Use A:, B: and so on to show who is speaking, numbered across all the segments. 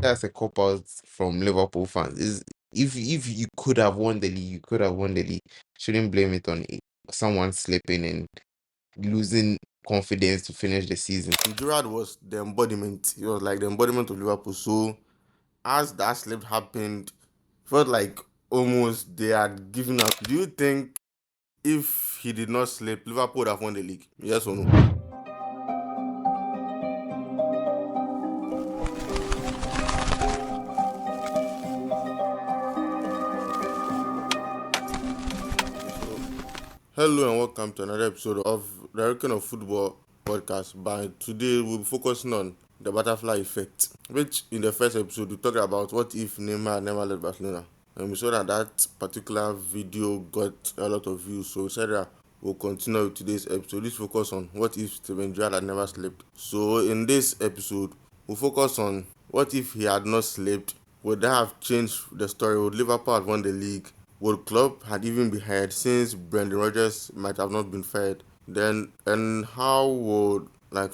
A: that's a cop out from Liverpool fans. Is if you could have won the league, you could have won the league. Shouldn't blame it on someone slipping and losing confidence to finish the season.
B: Gerrard was the embodiment. He was like the embodiment of Liverpool. So as that slip happened, felt like almost they had given up. Do you think if he did not slip, Liverpool would have won the league? Yes or no? Hello and welcome to another episode of the Hurricane of Football podcast. By today, we'll be focusing on the butterfly effect, which in the first episode we talked about what if Neymar had never left Barcelona. And we saw that particular video got a lot of views. So we said that we'll continue with today's episode. Let's focus on what if Steven Gerrard had never slept. So in this episode, we'll focus on what if he had not slept. Would that have changed the story? Would Liverpool have won the league? Would Klopp had even been hired since Brendan Rodgers might have not been fired? Then and how would that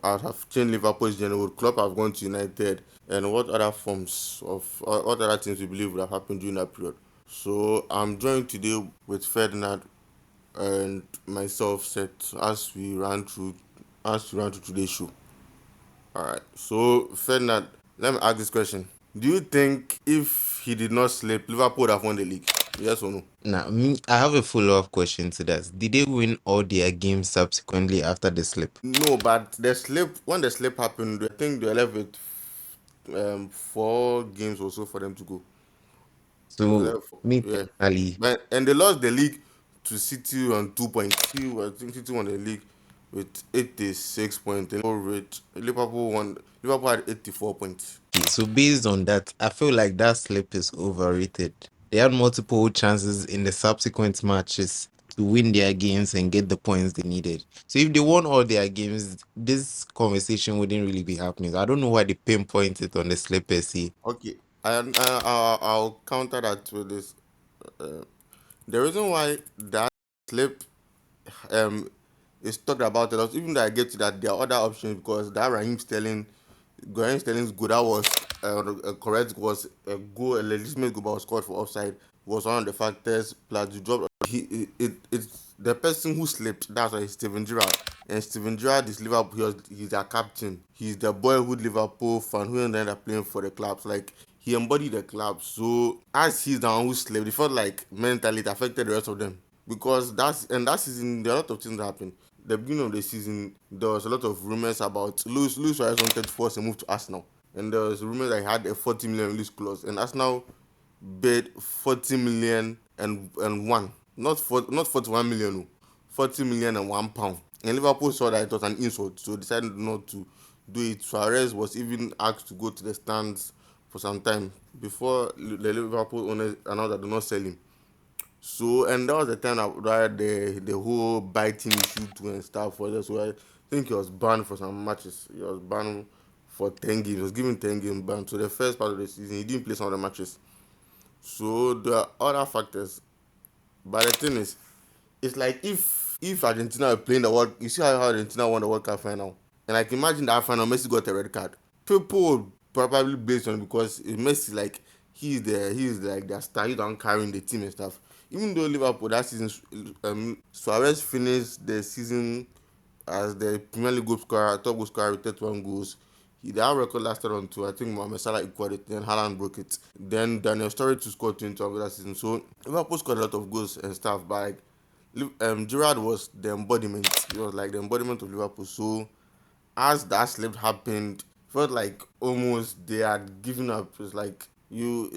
B: have changed Liverpool's journey? Would Klopp have gone to United? And what other forms of what other things we believe would have happened during that period? So I'm joined today with Ferdinand and myself, Seth, as we ran through today's show. All right. So Ferdinand, let me ask this question: do you think if he did not sleep, Liverpool would have won the league? Yes or no?
A: Now, I have a follow-up question to that. Did they win all their games subsequently after the slip?
B: No, but when the slip happened, I think they left with 4 games or so for them to go. They were
A: So,
B: left for,
A: me
B: yeah,
A: personally,
B: and they lost the league to City on 2 points. I think City won the league with 86 points. And Liverpool had 84 points.
A: so based on that, I feel like that slip is overrated. They had multiple chances in the subsequent matches to win their games and get the points they needed. So if they won all their games, this conversation wouldn't really be happening. I don't know why they pinpoint it on the slip per se.
B: Okay, I'll counter that with this. Uh, the reason why that slip is talked about a lot, even though I get to that, there are other options because that Raheem Sterling's goal that was a correct was a goal, a legitimate goal, but was scored for offside was one of the factors. Plus the drop, it's the person who slipped. That's why it's Steven Gerrard. And Steven Gerrard is Liverpool. He's their captain. He's the boyhood Liverpool fan who ended up playing for the clubs. Like he embodied the club. So as he's the one who slipped, it felt like mentally it affected the rest of them because that season there are a lot of things that happened. The beginning of the season, there was a lot of rumors about Luis Suarez wanted to force a move to Arsenal, and there was rumors that he had a 40 million release clause, and Arsenal bid 40 million and one, not 41 million, no, 40 million and £1. And Liverpool saw that it was an insult, so decided not to do it. Suarez was even asked to go to the stands for some time before the Liverpool owners announced that they do not sell him. So and that was the time that the whole biting issue too and stuff was there. So I think he was banned for some matches. He was banned for 10 games. He was given 10 game ban. So the first part of the season he didn't play some of the matches. So there are other factors. But the thing is, it's like if Argentina were playing the World, you see how Argentina won the World Cup final, and like imagine that final Messi got a red card. People would probably base on it because Messi like he's like their star, he's the one carrying the team and stuff. Even though Liverpool that season, Suarez finished the season as the Premier League top goal scorer with 31 goals. That record lasted until I think Mohamed Salah equaled it, then Haaland broke it. Then Daniel Sturridge scored 21 that season. So Liverpool scored a lot of goals and stuff, but Gerrard was the embodiment. He was like the embodiment of Liverpool. So as that slip happened, felt like almost they had given up. It's like you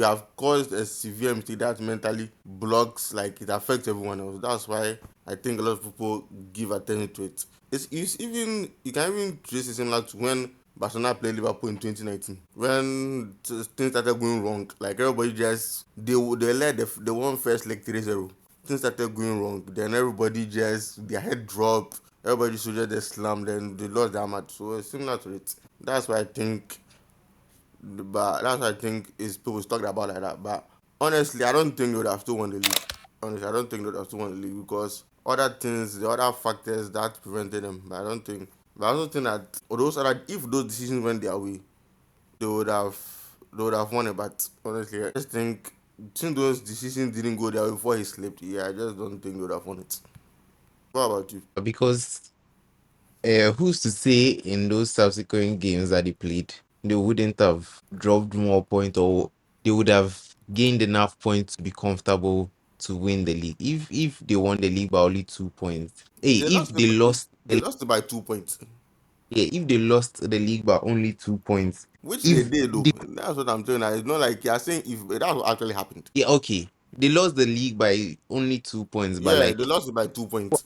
B: have caused a severe mistake that mentally blocks, like it affects everyone else. That's why I think a lot of people give attention to it. It's even you can even trace it similar to when Barcelona played Liverpool in 2019 when things started going wrong. Like everybody just they won first like 3-0. Things started going wrong. Then everybody just their head dropped. Everybody should just slam. Then they lost their match. So it's similar to it. That's why I think but that's what I think is people talking about like that. But honestly, I don't think they would have still won the league. Honestly, I don't think they would have still won the league because other things, the other factors that prevented them. But I don't think But I also think that those other, if those decisions went their way, they would have they would have won it. But honestly, I just think since those decisions didn't go their way before he slept, yeah, I just don't think they would have won it. What about you?
A: Because who's to say in those subsequent games that they played, they wouldn't have dropped more points or they would have gained enough points to be comfortable to win the league. If they won the league by only 2 points, hey,
B: They
A: if
B: lost
A: they
B: it.
A: lost,
B: They lost it by 2 points,
A: yeah, if they lost the league by only 2 points,
B: which they
A: if
B: did though.
A: they,
B: That's what I'm saying. Now. It's not like you're saying if that what actually happened.
A: yeah, okay, they lost the league by only 2 points,
B: Yeah, they lost it by 2 points.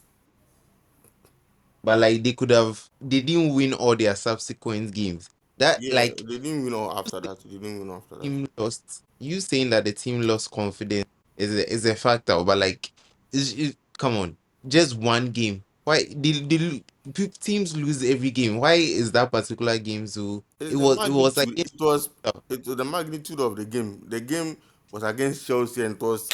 A: but like they didn't win all their subsequent games. That
B: Yeah,
A: like
B: they didn't win all after that. They didn't win after that.
A: team lost. You saying that the team lost confidence is a factor, but like, come on, just one game. Why teams lose every game? Why is that particular game so?
B: It's
A: It
B: the
A: was
B: magnitude.
A: against
B: It was the magnitude of the game. The game was against Chelsea and it was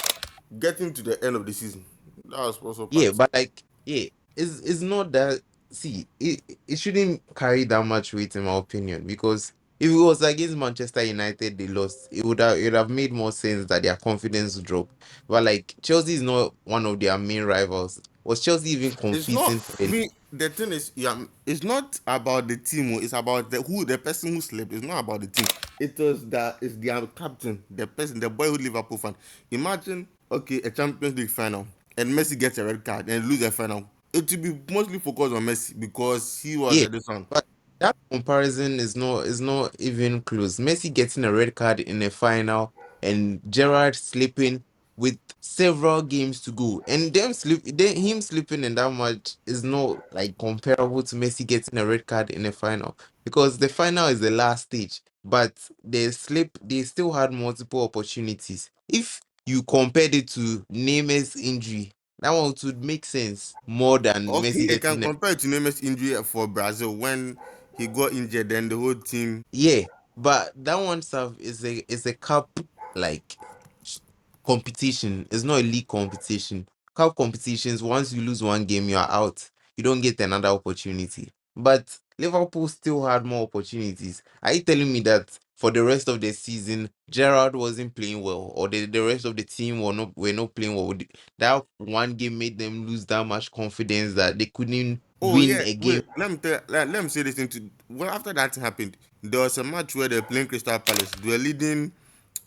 B: getting to the end of the season. That was also
A: yeah,
B: part.
A: but like yeah, it's not that. See, it shouldn't carry that much weight in my opinion because if it was against Manchester United, they lost. It would have made more sense that their confidence would drop. But like Chelsea is not one of their main rivals. Was Chelsea even
B: It's not
A: competing for the league?
B: me. The thing is, yeah, it's not about the team. It's about the person who slept. It's not about the team. It was that it's the captain, the person, the boy who Liverpool fan. Imagine, okay, a Champions League final, and Messi gets a red card and lose the final. It will be mostly focused on Messi because he was
A: Yeah,
B: a this one.
A: but that comparison is not even close. Messi getting a red card in a final and Gerrard sleeping with several games to go, and him sleeping in that much is not like comparable to Messi getting a red card in a final because the final is the last stage, but they still had multiple opportunities. If you compared it to Neymar's injury, that one would make sense more than
B: Okay,
A: Messi
B: I can
A: getting.
B: compare it to Neymar's injury for Brazil when he got injured. Then the whole team.
A: Yeah, but that one stuff is a cup like sh- competition. It's not a league competition. Cup competitions, once you lose one game, you are out. You don't get another opportunity. But Liverpool still had more opportunities. Are you telling me that for the rest of the season, Gerrard wasn't playing well, or the rest of the team were not playing well? That one game made them lose that much confidence that they couldn't
B: Oh
A: win
B: yeah,
A: a game.
B: wait. Let me say this thing to. Well, after that happened, there was a match where they were playing Crystal Palace. They were leading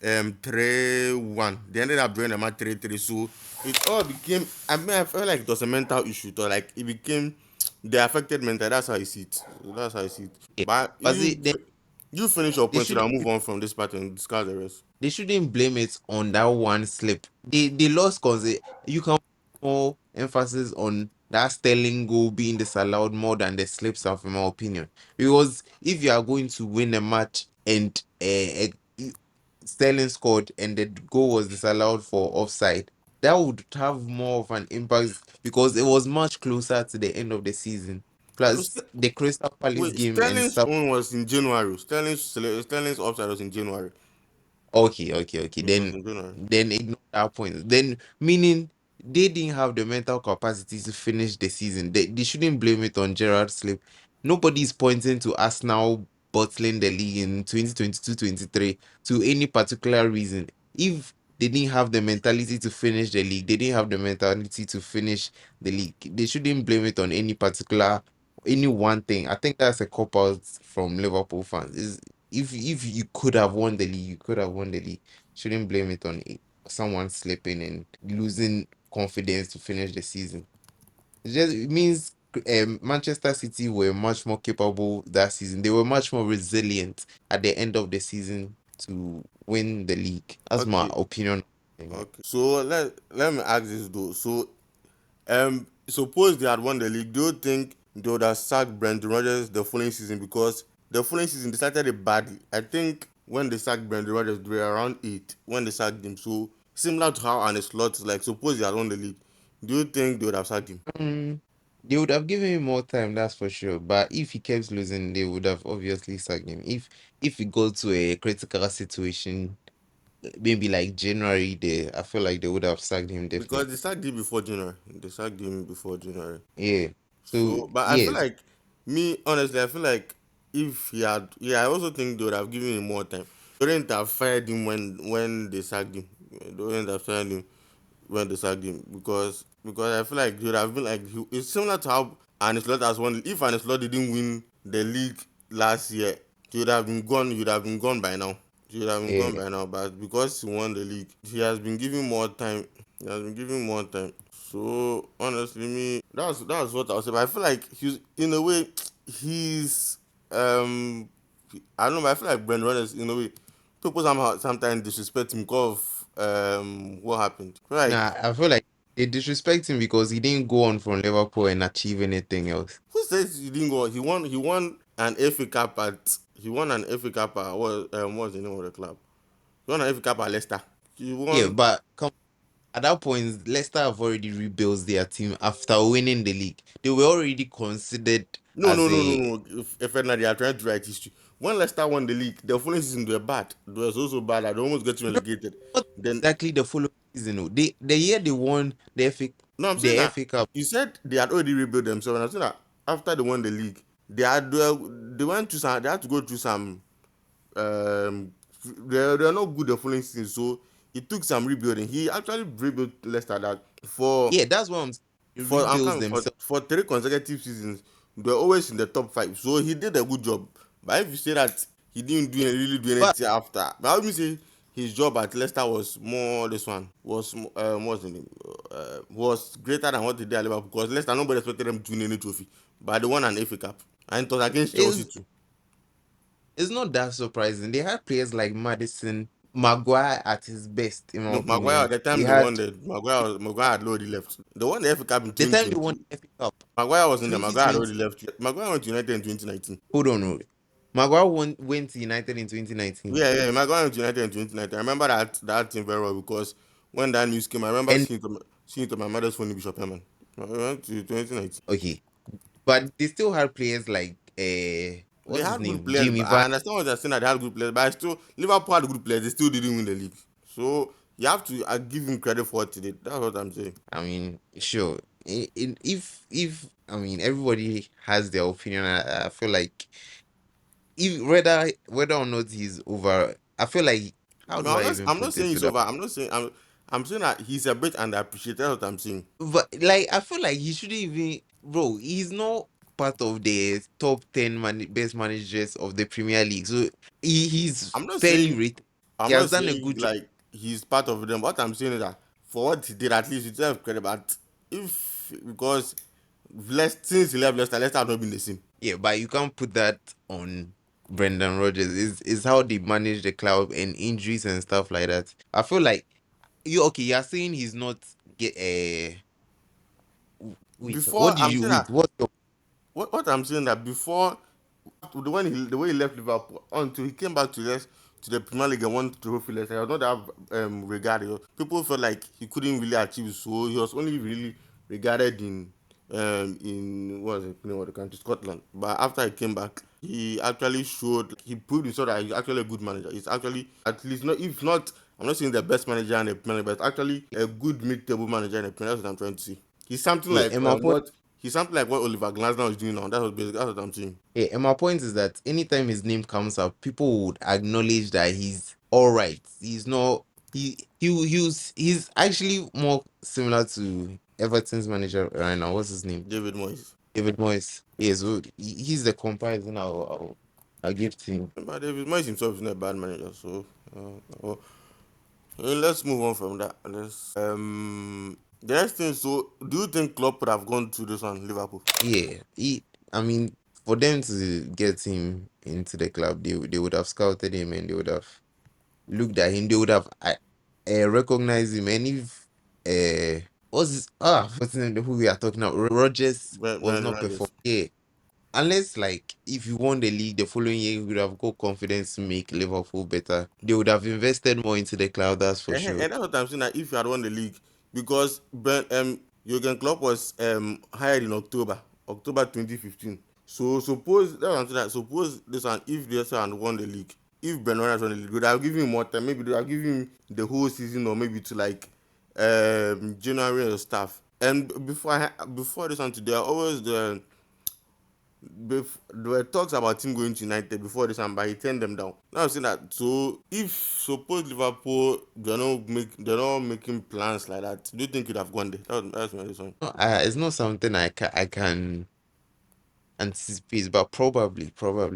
B: 3-1. They ended up drawing the match 3-3. So it all became. I mean, I felt like it was a mental issue. Or like it became they affected mental. That's how I see it. That's how I see it.
A: Yeah.
B: But
A: But
B: you finish your
A: they
B: point so that
A: should
B: I'll move on from this part and discuss the rest.
A: they shouldn't blame it on that one slip. They lost because you can put more emphasis on that Sterling goal being disallowed more than the slips of, in my opinion. Because if you are going to win a match and Sterling scored and the goal was disallowed for offside, that would have more of an impact because it was much closer to the end of the season.
B: No,
A: Plus the Crystal Palace
B: wait,
A: game and
B: Sterling's
A: stuff.
B: own was in January. Sterling's offside was in January.
A: Okay.
B: It was in January.
A: Then ignore that point. Then meaning they didn't have the mental capacity to finish the season. They shouldn't blame it on Gerrard sleep. Nobody's pointing to us now bottling the league in 2022-23 to any particular reason. If they didn't have the mentality to finish the league, they didn't have the mentality to finish the league. They shouldn't blame it on any one thing. I think that's a cop out from Liverpool fans. Is if you could have won the league, you could have won the league. Shouldn't blame it on someone slipping and losing confidence to finish the season. It means Manchester City were much more capable that season. They were much more resilient at the end of the season to win the league. That's my
B: Okay.
A: opinion. Anyway.
B: Okay. So let me ask this though. So suppose they had won the league, do you think they would have sacked Brendan Rodgers the following season? Because the following season they started it badly. I think when they sacked Brendan Rodgers, they were around 8 when they sacked him. So similar to how Arne Slot is like, suppose they had won the league, do you think they would have sacked him?
A: They would have given him more time, that's for sure. But if he kept losing, they would have obviously sacked him. If he got to a critical situation, maybe like January, I feel like they would have sacked him
B: Because
A: definitely.
B: they sacked him before January. They sacked him before January.
A: Yeah. So
B: So, but I feel
A: yes,
B: like Me, honestly, I feel like if he had, yeah, I also think they would have given him more time. They wouldn't have fired him when they sacked him. They wouldn't have fired him when they sacked him because I feel like he would have been like it's similar to how Arne Slot has won. If Arne Slot didn't win the league last year, he would have been gone. He would have been gone by now. He would have been gone
A: Yeah.
B: by now. But because he won the league, he has been given more time. He has been given more time. So honestly, me that's what I'll say. But I feel like he's in a way he's um I don't know. But I feel like Brent Rodgers in a way people somehow sometimes disrespect him because of what happened. I feel like
A: Nah, I feel like they disrespect him because he didn't go on from Liverpool and achieve anything else.
B: who says he didn't go? He won an FA Cup at he won an FA Cup at what's the name of the club? He won an FA Cup at Leicester. He
A: Yeah,
B: won.
A: but at that point, Leicester have already rebuilt their team after winning the league. They were already considered
B: No, no,
A: as
B: no, no,
A: a
B: no. If they are trying to write history. When Leicester won the league, the following season they were bad. They were so bad that they almost get
A: no,
B: relegated.
A: not
B: Then
A: exactly the following season. No. The year they won
B: no, I'm saying
A: the
B: that
A: FA Cup.
B: you said they had already rebuilt themselves. And I'm saying that after they won the league, they went to some. They had to go through some. Um, they are not good the following season, so it took some rebuilding. He actually rebuilt Leicester that for
A: Yeah, that's what I'm saying. They
B: for I'm
A: rebuilt
B: coming
A: themselves.
B: for 3 consecutive seasons. They're always in the top five, so he did a good job. But if you say that he didn't really do
A: But
B: anything after, but I would say his job at Leicester was more. This one was what's the name? Was greater than what he did at Liverpool because Leicester nobody expected them to win any trophy, but they won an FA Cup and it was against Chelsea
A: it's
B: too.
A: it's not that surprising. They had players like Madison, Maguire at his best, in my
B: No, Maguire at
A: opinion.
B: the
A: They
B: time they won
A: had
B: the Maguire had already left. They won the FA Cup in
A: the time they won
B: 2020.
A: the FA Cup,
B: Maguire was in there. Maguire had
A: 2020.
B: already left. Maguire went to United in 2019.
A: Hold on, hold. Maguire went to United in 2019.
B: Yeah, Maguire went to United in 2019. I remember that team very well because when that news came, I remember
A: And
B: seeing it on my mother's phone in Bishop Herman. I went to 2019.
A: okay, but they still had players like
B: They
A: what's his
B: had good
A: name?
B: players,
A: Jamie
B: but I
A: Vardy.
B: understand what they're saying that they had good players, but I still Liverpool had good players. They still didn't win the league. So you have to give him credit for what he did. That's what I'm saying.
A: I mean, sure. If I mean everybody has their opinion, I feel like if whether or not he's over, I feel like how
B: No,
A: do I even
B: I'm not
A: put
B: saying
A: this
B: he's
A: without?
B: over. I'm saying that he's a bit underappreciated. That's what I'm saying.
A: But like I feel like he shouldn't even, bro. He's not part of the top 10 best managers of the Premier League, so he's
B: I'm not
A: fairly
B: saying
A: rated. He
B: I'm
A: has
B: not
A: done a
B: saying
A: good job.
B: like he's part of them. What I'm saying is that for what he did, at least he deserves credit. But if because since he left Leicester has not been the same.
A: Yeah, but you can't put that on Brendan Rodgers. Is how they manage the club and injuries and stuff like that. I feel like you okay. You're saying he's not get wait.
B: Before I'm saying
A: Wait?
B: that
A: What's your
B: what I'm saying that before the way he left Liverpool until he came back to the Premier League and won trophy less, I was not that regarded. People felt like he couldn't really achieve, so he was only really regarded in what was it, you know, what the country Scotland. But after he came back, he actually showed he proved himself that he's actually a good manager. He's actually at least not if not I'm not saying the best manager in the Premier League, but actually a good mid-table manager in the Premier League. That's what I'm trying to say. He's something
A: yeah?
B: like
A: And my point.
B: what Oliver Glasner is doing now. That's what I'm saying.
A: Yeah, and my point is that anytime his name comes up, people would acknowledge that he's all right. He's not. He's actually more similar to Everton's manager right now. What's his name?
B: David Moyes.
A: David Moyes. Yes, so he's the comparison I'll give to him.
B: But David Moyes himself is not a bad manager, so well, let's move on from that. The next thing. So, do you think Klopp would have gone to this one, Liverpool?
A: Yeah, I mean, for them to get him into the club, they would have scouted him and they would have looked at him. They would have recognized him. And if what's his, what's his name, who we are talking about? Rodgers was
B: Brendan
A: not performing.
B: Rodgers.
A: Yeah, unless like if you won the league the following year, you would have got confidence to make Liverpool better. They would have invested more into the club. That's for
B: And
A: sure.
B: that's what I'm saying. That if you had won the league, because Jurgen Klopp was hired in October 2015. So suppose that's what I'm saying. That suppose this one, if they had won the league, if Bernard has won the league, would have given him more time. Maybe they would have given him the whole season, or maybe to like January or stuff. And before this one, today, always There were talks about him going to United before this, and but he turned them down. Now I'm saying that. So if suppose Liverpool they're not making plans like that, do you think you'd have gone there? That's my reason.
A: No, it's not something I can anticipate, but probably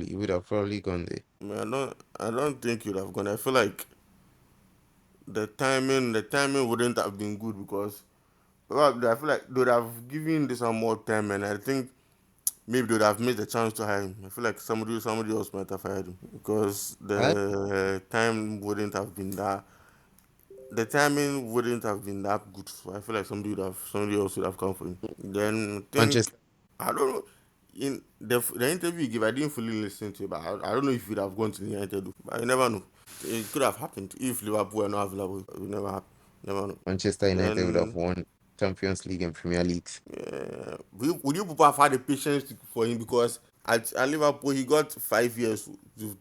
A: he would have probably gone there.
B: I mean, I don't think you'd have gone. I feel like the timing wouldn't have been good because probably I feel like they would have given this one more time, and I think maybe they would have made the chance to hire him. I feel like somebody else might have hired him because
A: Huh?
B: the timing wouldn't have been that good. So I feel like somebody else would have come for him. Then I think
A: Manchester.
B: I don't know. In the interview you gave, I didn't fully listen to it, but I don't know if you'd have gone to the United. But you never know. It could have happened if Liverpool were not available. It would never happen. Never know.
A: Manchester United would have
B: Then
A: won Champions League and Premier Leagues.
B: would you people have had the patience for him because at Liverpool he got 5 years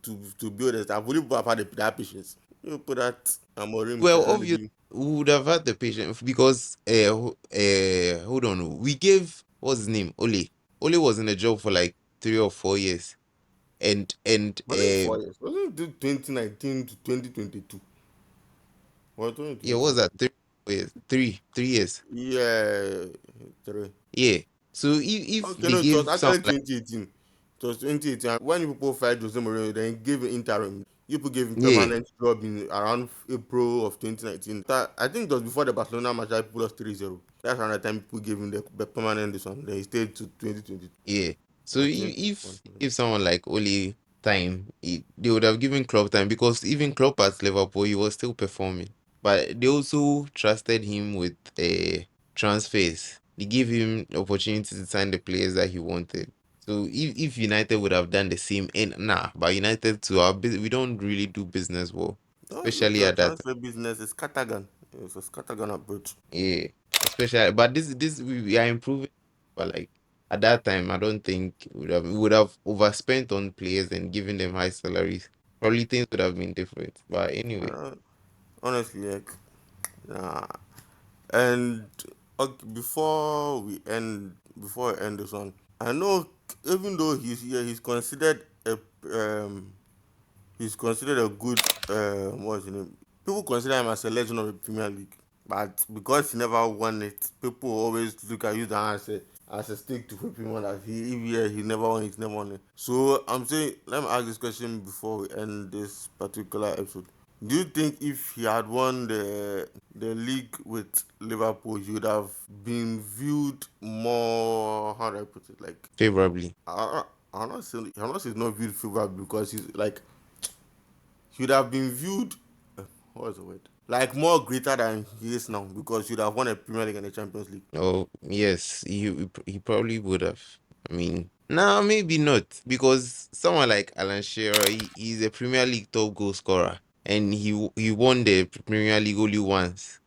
B: to build a staff? Would you people have had that patience? You put that Amorim
A: Well,
B: can only
A: obviously,
B: be.
A: we would have had the patience because hold on, we gave what's his name, Ole. Ole was in a job for like 3 or 4 years, and
B: Was it 4 years? Wasn't it 2019 to 2022 or
A: yeah, what was
B: 2020?
A: that 3 years, 3 years,
B: Yeah, three.
A: yeah. So if
B: Okay,
A: they
B: no, it was
A: gave someone
B: actually
A: like
B: 2018. It was 2018. When you people fired Jose Mourinho, then he gave him interim. You people gave him
A: yeah
B: permanent job in around April of 2019. I think it was before the Barcelona match that people lost 3-0. That's around the time people gave him the permanent this one. Then he stayed to 2020.
A: yeah. So
B: I think.
A: if someone like Ole time, they would have given Klopp time because even Klopp at Liverpool, he was still performing. But they also trusted him with transfers. They gave him the opportunity to sign the players that he wanted. So if United would have done the same, and nah, but United too, we don't really do business well,
B: No, look
A: especially
B: your
A: at that time.
B: transfer business is scattergun. It's a scattergun approach.
A: Yeah, especially, but this we are improving. But like at that time, I don't think we would have overspent on players and given them high salaries. Probably things would have been different. But anyway,
B: Honestly, like, nah. And okay, before I end this one, I know even though he's here, he's considered a good what's his name? People consider him as a legend of the Premier League, but because he never won it, people always look at you down as a stick to whip him on that he never won it, he's never won it. So I'm saying, let me ask this question before we end this particular episode. Do you think if he had won the league with Liverpool, he would have been viewed more? How do I put it? Like,
A: favorably.
B: I'm not saying not viewed favorably because he's like he would have been viewed. What's the word? Like more greater than he is now because he would have won a Premier League and a Champions League.
A: Oh yes, he probably would have. I mean, no, maybe not because someone like Alan Shearer, he's a Premier League top goal scorer, and he won the Premier League only once.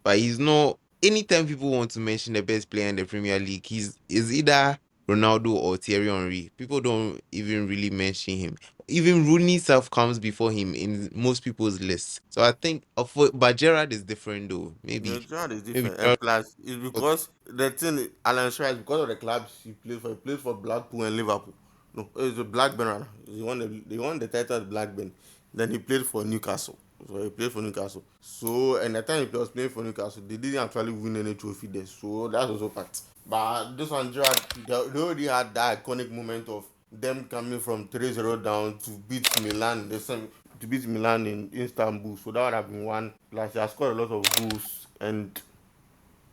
A: But he's not. Anytime people want to mention the best player in the Premier League, he's is either Ronaldo or Thierry Henry. People don't even really mention him. Even Rooney self comes before him in most people's lists. So I think, but Gerrard is different though.
B: Gerrard is
A: Maybe
B: different, and
A: Gerrard
B: plus it's
A: was
B: because the thing Alan Shearer is because of the clubs he plays for. He plays for Blackpool and Liverpool. No, it's a Blackburn rather. They won the title at Blackburn. Then he played for Newcastle. So he played for Newcastle. So and the time he was playing for Newcastle, they didn't actually win any trophy there. So that's also part. But this one, Gerrard, they already had that iconic moment of them coming from 3-0 down to beat Milan. To beat Milan in Istanbul. So that would have been one. Plus, he has scored a lot of goals. And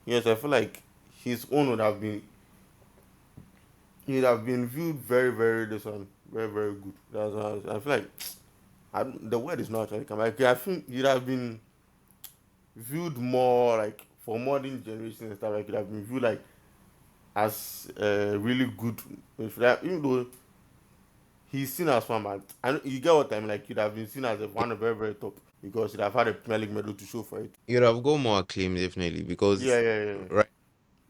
B: yes, I feel like his own would have been viewed very, very this one, very, very good. That's why I feel like the word is not actually come. Like I think he'd have been viewed more like for modern generation and stuff. Like it have been viewed like as really good. Even though he's seen as one, but you get what I mean. Like he'd have been seen as one of very, very top because he'd have had a Premier League medal to show for it.
A: you'd have got more acclaim definitely
B: Yeah,
A: because
B: yeah, yeah, yeah.
A: right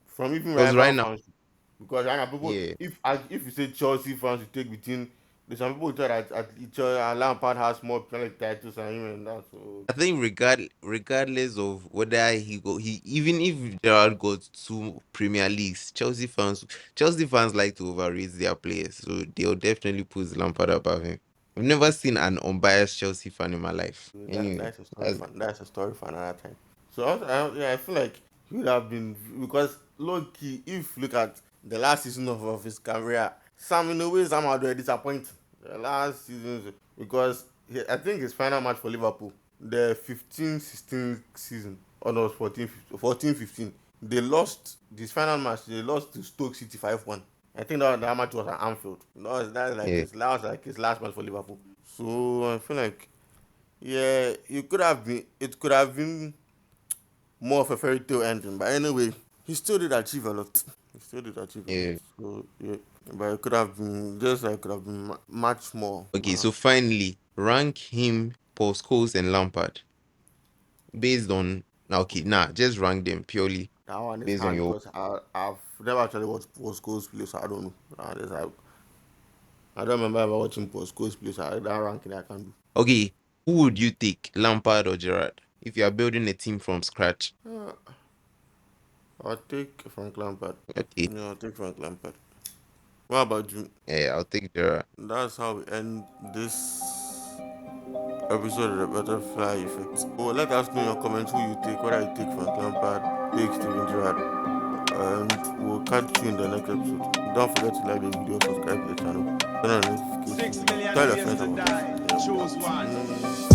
B: From even
A: because
B: rival
A: right now,
B: fans, because right now people,
A: yeah,
B: if you say Chelsea fans, you take between Some people thought that at each other, Lampard has more Premier League titles than him and that. So
A: I think regardless of whether he even if Gerrard got 2 Premier Leagues, Chelsea fans like to overrate their players, so they'll definitely put Lampard above him. I've never seen an unbiased Chelsea fan in my life. Anyway,
B: that's a story
A: that's
B: for another time. So yeah, I feel like he would have been because low key. If you look at the last season of his career, Sam in a way Sam had already disappointed. The last season because I think his final match for Liverpool, the 15-16 season, or no, 14-15, they lost this final match. They lost to Stoke City 5-1. I think that match was at Anfield. No, that's like
A: yeah,
B: his last match for Liverpool. So I feel like yeah, it could have been. It could have been more of a fairy tale ending, but anyway, he still did achieve a lot. He still did achieve a lot.
A: yeah.
B: So yeah, but it could have been just like could have been much more.
A: Okay, so finally, rank him, Paul Scholes, and Lampard based on okay, nah, just rank them purely
B: That one is
A: based on
B: hard
A: your
B: because I've never actually watched Postco's play, so I don't know. I don't remember ever watching Postco's play, so that ranking I can
A: okay. Who would you take, Lampard or Gerrard, if you are building a team from scratch?
B: do. I'll take Frank Lampard.
A: Okay,
B: Yeah, I'll take Frank Lampard. What about you?
A: yeah, I'll take Gerrard.
B: That's how we end this episode of the Butterfly Effect. So let us know in your comments who you take, whether you take Frank Lampard, take Steven Gerrard, and we'll catch you in the next episode. Don't forget to like the video, subscribe to the channel, turn on notifications,
C: 6 million
B: tell your
C: years
B: friends
C: to
B: about
C: die.
B: us.
C: Choose one.
B: Yeah.